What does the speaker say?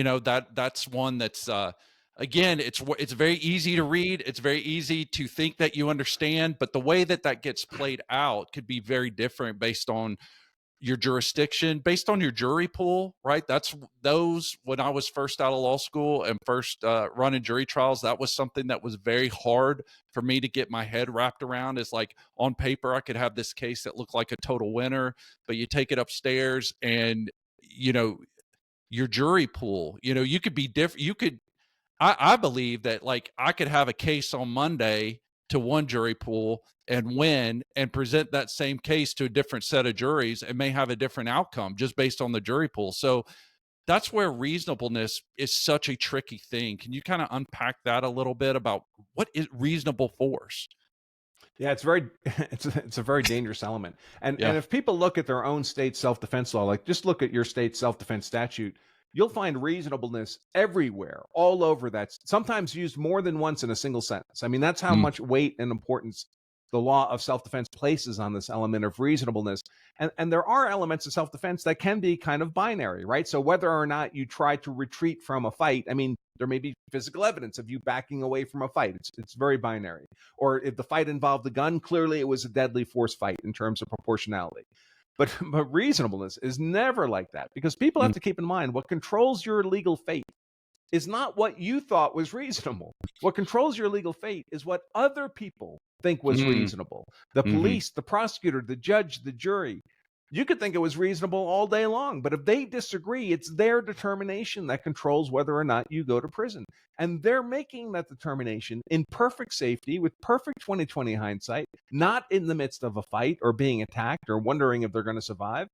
that's one that's again, it's very easy to read, it's very easy to think that you understand, but the way that that gets played out could be very different based on your jurisdiction, based on your jury pool, right? That's those when I was first out of law school and first running jury trials, that was something that was very hard for me to get my head wrapped around. Is like on paper, I could have this case that looked like a total winner, but you take it upstairs and you know your jury pool, you could be different. I believe that like I could have a case on Monday to one jury pool and win and present that same case to a different set of juries and may have a different outcome just based on the jury pool. So that's where reasonableness is such a tricky thing. Can you kind of unpack that a little bit about what is reasonable force? Yeah, it's very it's a very dangerous element. And Yeah. if people look at their own state self-defense law, like just look at your state self-defense statute, you'll find reasonableness everywhere, all over that, sometimes used more than once in a single sentence. I mean, that's how Mm, much weight and importance the law of self-defense places on this element of reasonableness. And there are elements of self-defense that can be kind of binary, right? So whether or not you try to retreat from a fight, I mean, there may be physical evidence of you backing away from a fight. It's very binary. Or if the fight involved a gun, clearly it was a deadly force fight in terms of proportionality. But reasonableness is never like that, because people have mm, to keep in mind what controls your legal fate is not what you thought was reasonable. What controls your legal fate is what other people think was mm, reasonable. The mhm, police, the prosecutor, the judge, the jury. You could think it was reasonable all day long, but if they disagree, it's their determination that controls whether or not you go to prison. And they're making that determination in perfect safety with perfect 2020 hindsight, not in the midst of a fight or being attacked or wondering if they're going to survive.